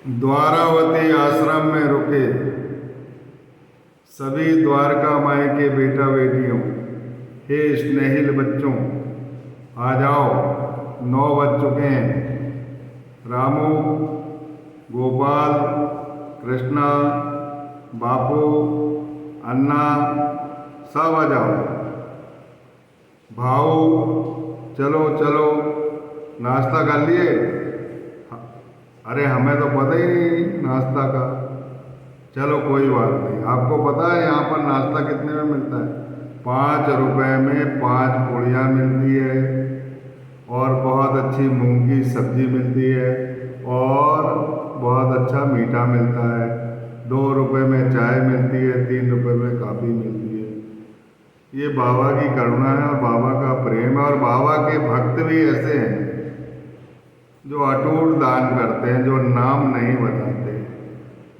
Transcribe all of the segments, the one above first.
द्वारावती आश्रम में रुके सभी द्वारका माई के बेटा बेटियों, हे स्नेहिल बच्चों, आ जाओ, 9 बज चुके हैं। रामू, गोपाल, कृष्णा, बापू, अन्ना, सब आ जाओ। भाऊ, चलो चलो, नाश्ता कर लिए? अरे हमें तो पता ही नहीं नाश्ता का। चलो कोई बात नहीं। आपको पता है यहाँ पर नाश्ता कितने में मिलता है? 5 रुपए में 5 पूड़ियाँ मिलती है और बहुत अच्छी मूंग की सब्जी मिलती है और बहुत अच्छा मीठा मिलता है। 2 रुपए में चाय मिलती है, 3 रुपए में कॉफ़ी मिलती है। ये बाबा की करुणा है और बाबा का प्रेम है। और बाबा के भक्त भी ऐसे हैं जो अटूट दान करते हैं, जो नाम नहीं बताते।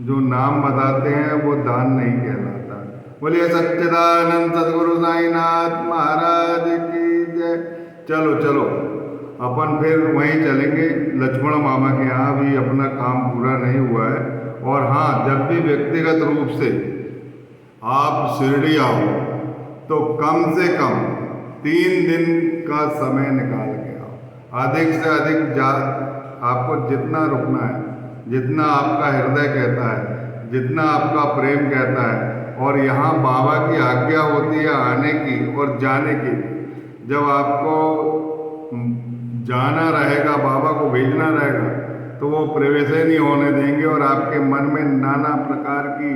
जो नाम बताते हैं वो दान नहीं कहलाता। बोलिए सच्चिदानंद सदगुरु साईनाथ महाराज की जय। चलो चलो, अपन फिर वहीं चलेंगे लक्ष्मण मामा के यहाँ। भी अपना काम पूरा नहीं हुआ है। और हाँ, जब भी व्यक्तिगत रूप से आप शिरडी आओ तो कम से कम 3 दिन का समय निकाल के आओ। अधिक से अधिक आपको जितना रुकना है, जितना आपका हृदय कहता है, जितना आपका प्रेम कहता है। और यहाँ बाबा की आज्ञा होती है आने की और जाने की। जब आपको जाना रहेगा, बाबा को भेजना रहेगा, तो वो प्रवेश ही नहीं होने देंगे और आपके मन में नाना प्रकार की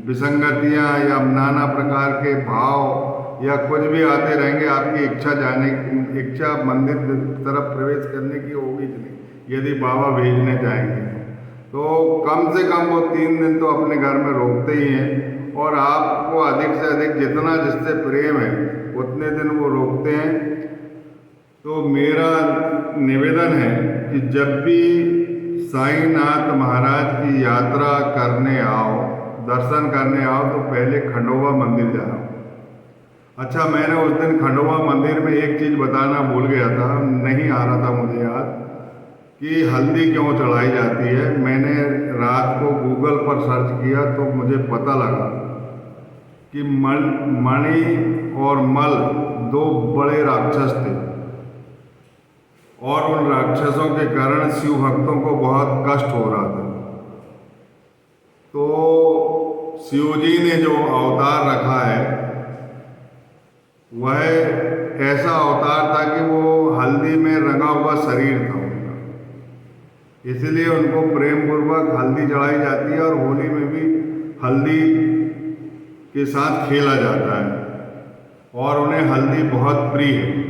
विसंगतियाँ या नाना प्रकार के भाव या कुछ भी आते रहेंगे। आपकी इच्छा मंदिर तरफ प्रवेश करने की होगी नहीं यदि बाबा भेजने जाएंगे। तो कम से कम वो 3 दिन तो अपने घर में रोकते ही हैं और आपको अधिक से अधिक जितना जिससे प्रेम है उतने दिन वो रोकते हैं। तो मेरा निवेदन है कि जब भी साईनाथ महाराज की यात्रा करने आओ, दर्शन करने आओ, तो पहले खंडोबा मंदिर जाओ। अच्छा, मैंने उस दिन खंडोबा मंदिर में एक चीज़ बताना भूल गया था, नहीं आ रहा था मुझे याद, कि हल्दी क्यों चढ़ाई जाती है। मैंने रात को गूगल पर सर्च किया तो मुझे पता लगा कि मणि और मल 2 बड़े राक्षस थे और उन राक्षसों के कारण शिव भक्तों को बहुत कष्ट हो रहा था। तो शिव जी ने जो अवतार रखा है वह ऐसा अवतार था कि वो हल्दी में रंगा हुआ शरीर था उनका, इसलिए उनको प्रेम पूर्वक हल्दी चढ़ाई जाती है और होली में भी हल्दी के साथ खेला जाता है और उन्हें हल्दी बहुत प्रिय है।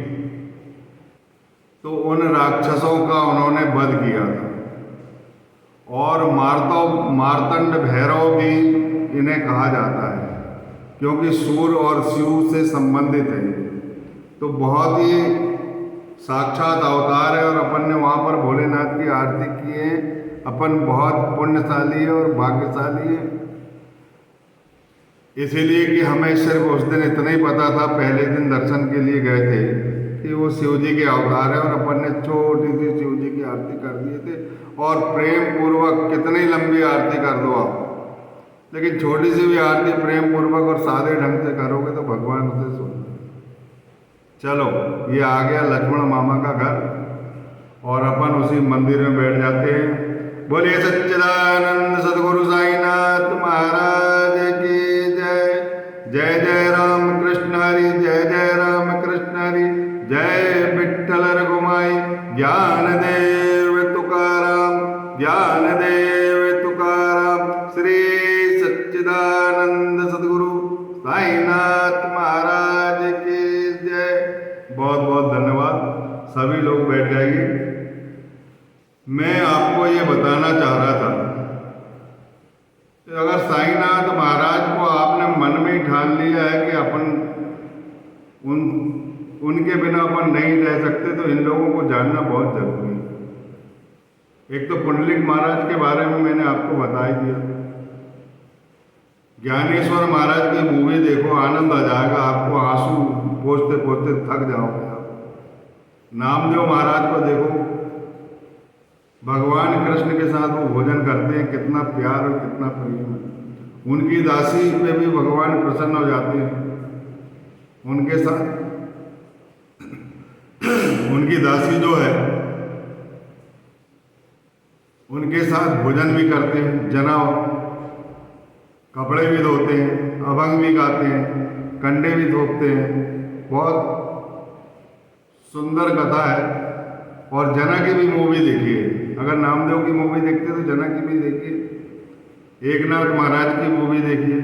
तो उन राक्षसों का उन्होंने वध किया था और मार्तंड भैरव भी इन्हें कहा जाता है क्योंकि सूर्य और शिव से संबंधित है। तो बहुत ही साक्षात अवतार है और अपन ने वहाँ पर भोलेनाथ की आरती की है। अपन बहुत पुण्यशाली है और भाग्यशाली है, इसीलिए कि हमें सिर्फ उस दिन इतना ही पता था, पहले दिन दर्शन के लिए गए थे, कि वो शिव जी के अवतार है और अपन ने छोटी सी शिव जी की आरती कर दिए थे। और प्रेम पूर्वक कितनी लंबी आरती कर दो आप, लेकिन छोटी सी भी आरती प्रेम पूर्वक और सादे ढंग से करोगे तो भगवान उसे सुन। चलो, ये आ गया लक्ष्मण मामा का घर और अपन उसी मंदिर में बैठ जाते हैं। बोलिए सच्चिदानंद सदगुरु साईनाथ महाराज की जय। जय जय राम कृष्ण हरि, जय जय राम कृष्ण हरि, जय विठ्ठल रघुमाई। ज्ञान देव तुकाराम, ज्ञान देव तुकाराम। श्री सच्चिदानंद सदगुरु साईनाथ महाराज की जय। बहुत बहुत धन्यवाद। सभी लोग बैठ जाइए। मैं आपको ये बताना चाह रहा था कि अगर साईनाथ महाराज को आपने मन में ही ठान लिया है कि अपन उनके बिना अपन नहीं रह सकते, तो इन लोगों को जानना बहुत जरूरी है। एक तो पुंडलिक महाराज के बारे में मैंने आपको बता ही दिया। ज्ञानेश्वर महाराज की मूवी देखो, आनंद आ जाएगा आपको, आंसू पोंछते पोंछते थक जाओगे आप। नामदेव महाराज को देखो, भगवान कृष्ण के साथ वो भोजन करते हैं, कितना प्यार और कितना प्रेम है। उनकी दासी पे भी भगवान प्रसन्न हो जाते हैं, उनके साथ उनकी दासी जो है उनके साथ भोजन भी करते हैं, जना कपड़े भी धोते हैं, अभंग भी गाते हैं, कंडे भी थोपते हैं। बहुत सुंदर कथा है। और जना की भी मूवी देखिए, अगर नामदेव की मूवी देखते तो जना की भी देखिए, एकनाथ महाराज की मूवी देखिए,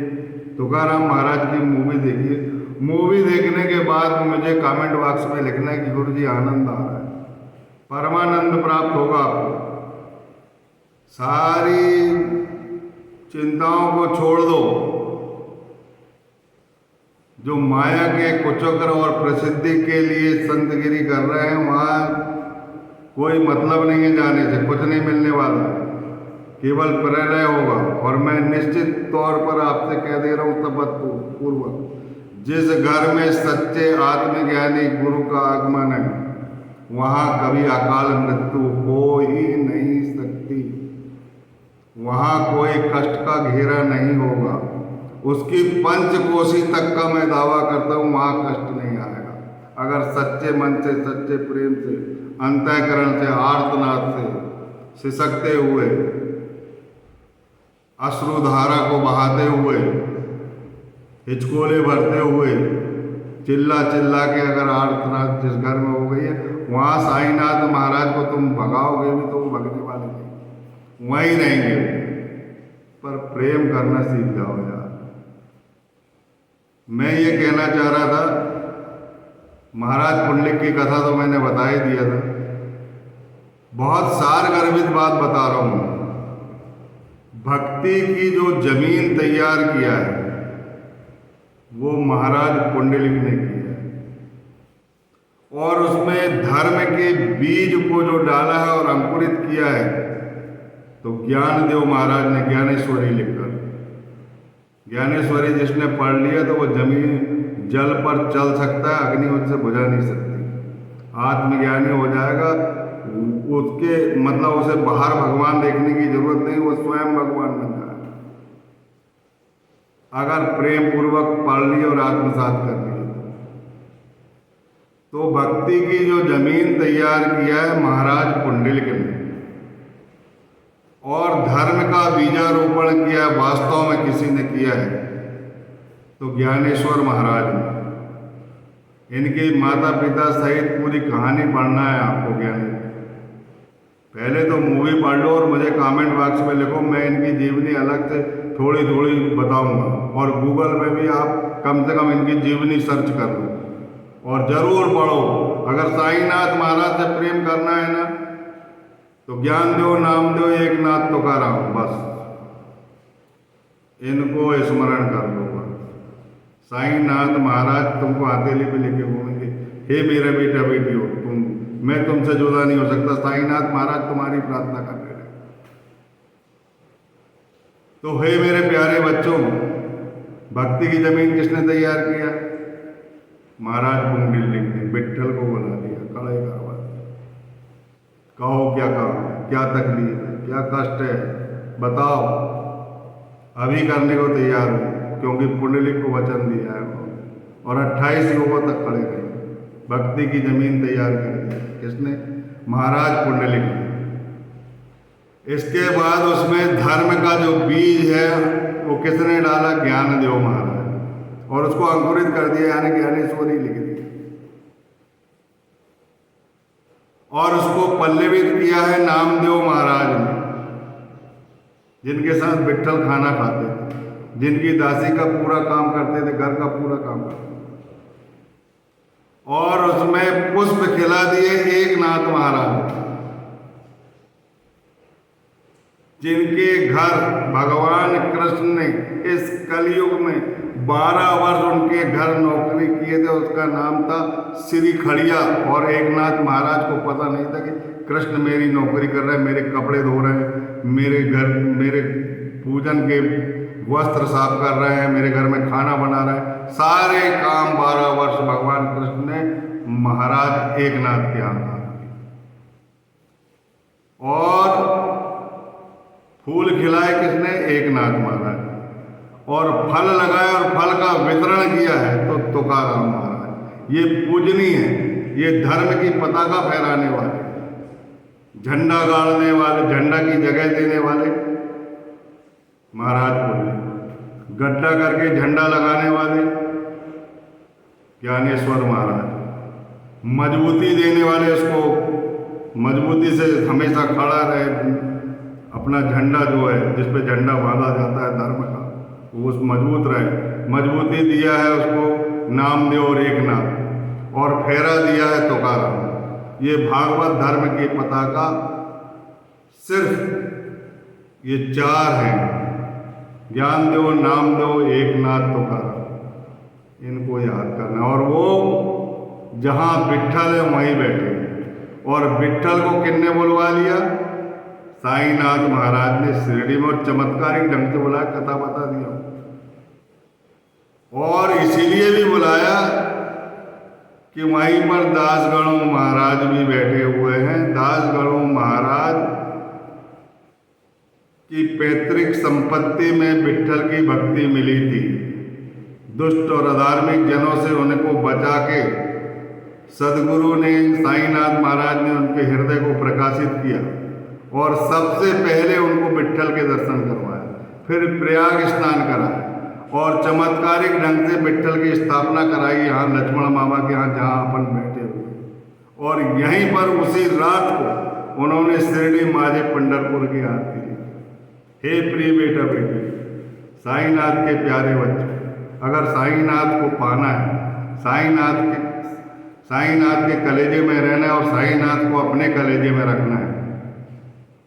तुकाराम महाराज की मूवी देखिए। मूवी देखने के बाद मुझे कमेंट बॉक्स में लिखना है कि गुरु जी आनंद आ रहा है, परमानंद प्राप्त होगा आपको। सारी चिंताओं को छोड़ दो, जो माया के कुचक्र और प्रसिद्धि के लिए संतगिरी कर रहे हैं, वहाँ कोई मतलब नहीं है जाने से, कुछ नहीं मिलने वाला है, केवल प्रलय होगा। और मैं निश्चित तौर पर आपसे कह दे रहा हूँ तपत पूर्वक, जिस घर में सच्चे आत्मज्ञानी गुरु का आगमन है, वहाँ कभी अकाल मृत्यु हो ही नहीं सकती। वहाँ कोई कष्ट का घेरा नहीं होगा। उसकी पंचकोशी तक का मैं दावा करता हूँ, वहाँ कष्ट नहीं आएगा। अगर सच्चे मन से, सच्चे प्रेम से, अंतःकरण से, आर्तनाद से सिसकते हुए, अश्रुधारा को बहाते हुए, हिचकोले भरते हुए, चिल्ला चिल्ला के अगर आर्तनाद जिस घर में हो गई है, वहाँ साईनाथ महाराज को तुम भगाओगे भी तो वो भगने वाले नहीं, वहीं रहेंगे। पर प्रेम करना सीख जाओ यार। मैं ये कहना चाह रहा था, महाराज पुंडलिक की कथा तो मैंने बता ही दिया था। बहुत सारगर्भित बात बता रहा हूँ। भक्ति की जो जमीन तैयार किया है वो महाराज पुंडलिक ने किया है, और उसमें धर्म के बीज को जो डाला है और अंकुरित किया है, तो ज्ञानदेव महाराज ने ज्ञानेश्वरी लिखकर, ज्ञानेश्वरी जिसने पढ़ लिया तो वो जमीन जल पर चल सकता है, अग्नि उससे बुझा नहीं सकती, आत्मज्ञानी हो जाएगा। उसके मतलब उसे बाहर भगवान देखने की जरूरत नहीं, वो स्वयं भगवान बन जाएगा अगर प्रेम पूर्वक पढ़ लिया और आत्मसात कर लिया। तो भक्ति की जो जमीन तैयार किया है महाराज पुंडलिक ने, और धर्म का बीजारोपण किया वास्तव में किसी ने किया है तो ज्ञानेश्वर महाराज ने। इनके माता पिता सहित पूरी कहानी पढ़ना है आपको ज्ञानी। पहले तो मूवी पढ़ लो और मुझे कमेंट बॉक्स में लिखो, मैं इनकी जीवनी अलग से थोड़ी थोड़ी बताऊंगा। और गूगल में भी आप कम से कम इनकी जीवनी सर्च कर लो और जरूर पढ़ो। अगर साईनाथ महाराज से प्रेम करना है ना, तो ज्ञानदेव, नामदेव, एकनाथ, तुकाराम, बस इनको स्मरण कर लो। साईनाथ महाराज तुमको हथेली पे लेके घूमेंगे, हे मेरा बेटा बेटी हो तुम, मैं तुमसे जुदा नहीं हो सकता। साईनाथ महाराज तुम्हारी प्रार्थना कर रहे हैं। तो हे मेरे प्यारे बच्चों, भक्ति की जमीन किसने तैयार किया? महाराज पुंडलिक ने। विट्ठल को बुला दिया, खड़े करवा दिया, कहो क्या काम है, क्या तकलीफ है, क्या कष्ट है, बताओ। अभी करने को तैयार हूँ, क्योंकि पुंडलिक को वचन दिया है। और 28 युगों तक खड़े रहे, भक्ति की जमीन तैयार कर दी। किसने? महाराज पुंडलिक ने। इसके बाद उसमें धर्म का जो बीज है वो किसने डाला? ज्ञानदेव महाराज। और उसको अंकुरित कर दिया, यानी ज्ञानेश्वरी लिख दी। और उसको पल्लवित किया है नामदेव महाराज ने, जिनके साथ विट्ठल खाना खाते थे, जिनकी दासी का पूरा काम करते थे, घर का पूरा काम करते थे। और उसमें पुष्प खिला दिए एकनाथ महाराज, जिनके घर भगवान कृष्ण ने इस कलयुग में 12 वर्ष उनके घर नौकरी किए थे। उसका नाम था श्री खड़िया। और एकनाथ महाराज को पता नहीं था कि कृष्ण मेरी नौकरी कर रहे हैं, मेरे कपड़े धो रहे हैं, मेरे घर, मेरे पूजन के वस्त्र साफ कर रहे हैं, मेरे घर में खाना बना रहे हैं। सारे काम 12 वर्ष भगवान कृष्ण ने महाराज एकनाथ के हाथ। और फूल खिलाए किसने? एकनाथ महाराज। और फल लगाए और फल का वितरण किया है तो तुकाराम महाराज। ये पूजनीय है, ये धर्म की पताका फहराने वाले, झंडा गाड़ने वाले, झंडा की जगह देने वाले महाराज बोले। गड्ढा करके झंडा लगाने वाले ज्ञानेश्वर महाराज। मजबूती देने वाले, उसको मजबूती से हमेशा खड़ा रहे, अपना झंडा जो है जिस पे झंडा बांधा जाता है धर्म का, वो उस मजबूत रहे। मजबूती दिया है उसको नामदेव और एकनाथ, और फेरा दिया है तुकाराम। ये भागवत धर्म की पताका सिर्फ ये चार हैं, ज्ञानदेव, नामदेव, एकनाथ, तुकाराम। इनको याद करना। और वो जहाँ विट्ठल है वहीं बैठे, और विट्ठल को किसने बुलवा लिया? साईनाथ महाराज ने शिरडी में, और चमत्कारिक ढंग से बुलाया, कथा बता दिया। और इसीलिए भी बुलाया कि वहीं पर दासगणों महाराज भी बैठे हुए हैं। दासगणों महाराज की पैतृक संपत्ति में विट्ठल की भक्ति मिली थी। दुष्ट और अधार्मिक जनों से उनको बचा के सदगुरु ने, साईनाथ महाराज ने उनके हृदय को प्रकाशित किया, और सबसे पहले उनको विट्ठल के दर्शन करवाए, फिर प्रयाग स्नान कराया, और चमत्कारिक ढंग से विट्ठल की स्थापना कराई यहाँ लक्ष्मण मामा के यहाँ, जहाँ अपन बैठे हुए। और यहीं पर उसी रात को उन्होंने शिरडी माझे पंढरपुर की आरती ली। हे प्रिय बेटा बेटी, साईनाथ के प्यारे बच्चे, अगर साईनाथ को पाना है, साईनाथ के कलेजे में रहना है, और साईनाथ को अपने कलेजे में रखना है,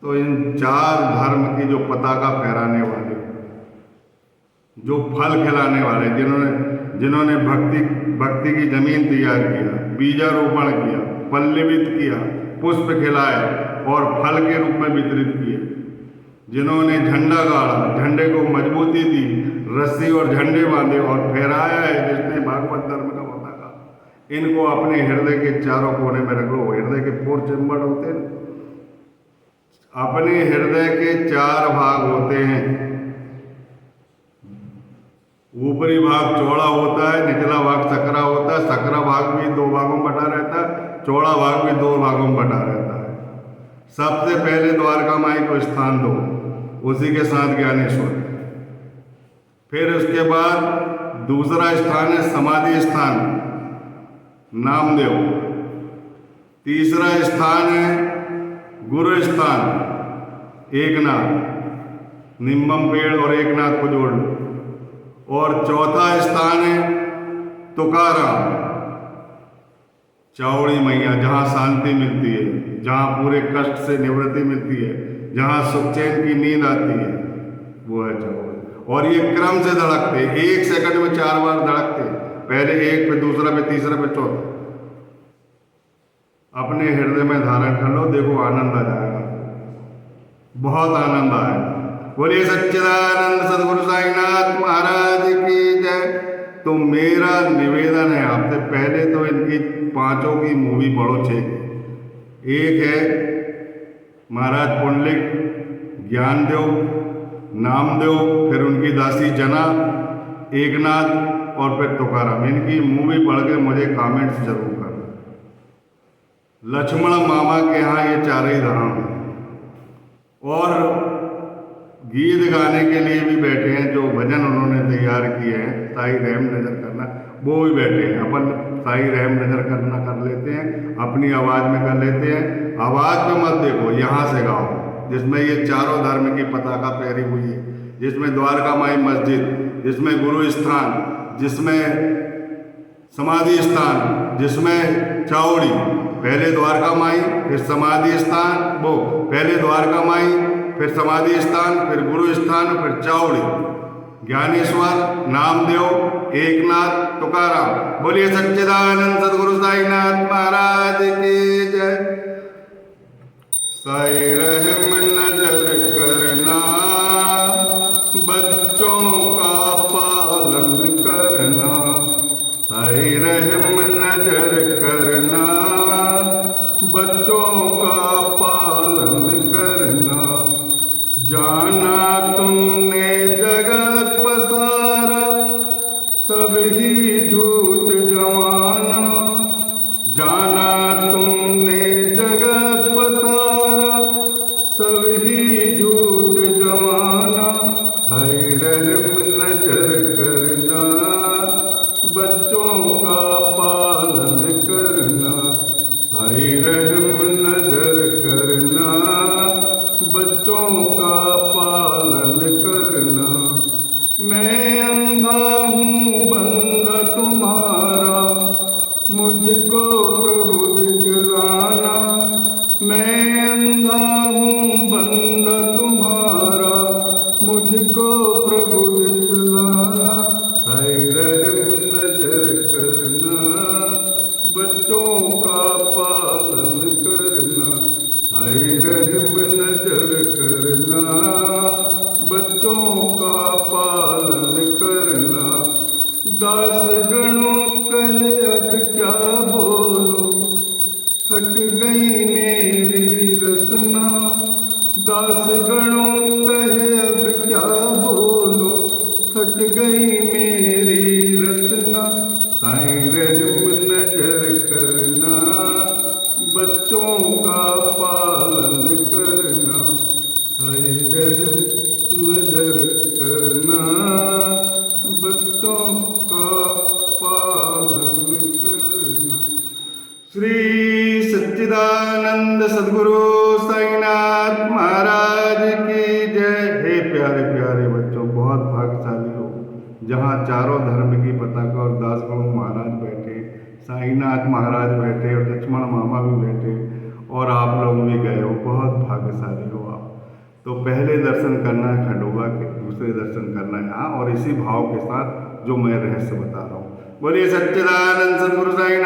तो इन चार धर्म की जो पताका फहराने वाले, जो फल खिलाने वाले, जिन्होंने भक्ति की जमीन तैयार किया, बीजारोपण किया, पल्लवित किया, पुष्प खिलाए और फल के रूप में वितरित किए, जिन्होंने झंडा गाड़ा, झंडे को मजबूती दी, रस्सी और झंडे बांधे और फहराया है जिसने भागवत धर्म का पताका, इनको अपने हृदय के चारों कोने में रख लो। हृदय के 4 चेम्बर होते हैं, अपने हृदय के 4 भाग होते हैं। ऊपरी भाग चौड़ा होता है, निचला भाग सकरा होता है, सकरा भाग भी 2 भागों में बटा रहता है, चौड़ा भाग भी 2 भागों में बटा रहता है। सबसे पहले द्वारका माई को स्थान दो, उसी के साथ ज्ञानेश्वर। फिर उसके बाद दूसरा स्थान है समाधि स्थान, नामदेव। तीसरा स्थान है गुरु स्थान, एकनाथ। निम्बम पेड़ और एकनाथ को जोड़ लो। और चौथा स्थान है तुकाराम, चावड़ी मैया, जहाँ शांति मिलती है, जहाँ पूरे कष्ट से निवृत्ति मिलती है, जहाँ सुख चैन की नींद आती है, वो है चावड़ी। और ये क्रम से धड़कते, 1 सेकंड में 4 बार धड़कते, पहले 1, फिर दूसरा, फिर तीसरा, फिर चौथा। अपने हृदय में धारण कर लो, देखो आनंद आ जाएगा, बहुत आनंद आएगा। बोलिए सच्चिदानंद सदगुरु साईनाथ महाराज की जय। तो मेरा निवेदन है आपसे, पहले तो इनकी 5 की मूवी पढ़ो, 6 की। एक है महाराज पुंडलिक, ज्ञानदेव, नामदेव, फिर उनकी दासी जना, एकनाथ और फिर तुकाराम। इनकी मूवी पढ़ के मुझे कमेंट्स जरूर करना। लक्ष्मण मामा के यहाँ ये 4 ही धाम हैं। और गीत गाने के लिए भी बैठे हैं, जो भजन उन्होंने तैयार किए हैं, साई रहम नजर करना, वो भी बैठे हैं। अपन साई रहम नजर करना कर लेते हैं, अपनी आवाज़ में कर लेते हैं। आवाज़ में मत देखो, यहाँ से गाओ, जिसमें ये चारों धर्म की पताका फहरी हुई है, जिसमें द्वारका माई मस्जिद, जिसमें गुरु स्थान, जिसमें समाधि स्थान, जिसमें चावड़ी। पहले द्वारका माई, फिर समाधि स्थान, वो पहले द्वारका माई, फिर समाधि स्थान, फिर गुरु स्थान, फिर चावड़ी। ज्ञानेश्वर, नामदेव, एकनाथ, तुकाराम। बोलिए सच्चिदानंद सदगुरु साईनाथ महाराज की जय। साई रहम नजर करना, बच्चों का पालन करना। साई रहम नजर करना, बच्चों का पालन जाना तुमने जगत पसारा, सब ही झूठ जमाना। जाना तुमने जगत पसारा, सब ही झूठ जमाना। हाय रहम नजर करना, बच्चों का पालन करना। हाय रहम नजर करना, बच्चों का पालन करना। मैं अंधा हूँ बंदा तुम्हारा, मुझको प्रभु दिखलाना। मैं अंधा हूँ बंदा तुम्हारा, मुझको प्रभु दिखलाना। हाय रहम नजर करना, बच्चों का पालन करना। हाय रहम नजर करना, बच्चों का पालन करना। दास गणों कहे अब क्या बोलूं, थक गई मेरी रसना। दास गणों कहे अब क्या बोलूं, थक गई मेरी रसना। साईं रहम नजर करना, बच्चों का पालन करना। हाय रहम नजर करना, बच्चों का पालन करना। श्री सच्चिदानंद सद्गुरु साईनाथ महाराज की जय। हे प्यारे प्यारे बच्चों, बहुत भाग्यशाली हो जहाँ चारों धर्म की पताका और दास गणों महाराज बैठे, साईनाथ महाराज बैठे और लक्ष्मण मामा भी बैठे और आप लोग भी गए हो। बहुत भाग्यशाली हो आप। तो पहले दर्शन करना है खंडोबा के, दूसरे दर्शन करना है यहाँ, और इसी भाव के साथ जो मैं रहस्य बता रहा हूँ। बोलिए सच्चिदानंद सद्गुरु साईनाथ।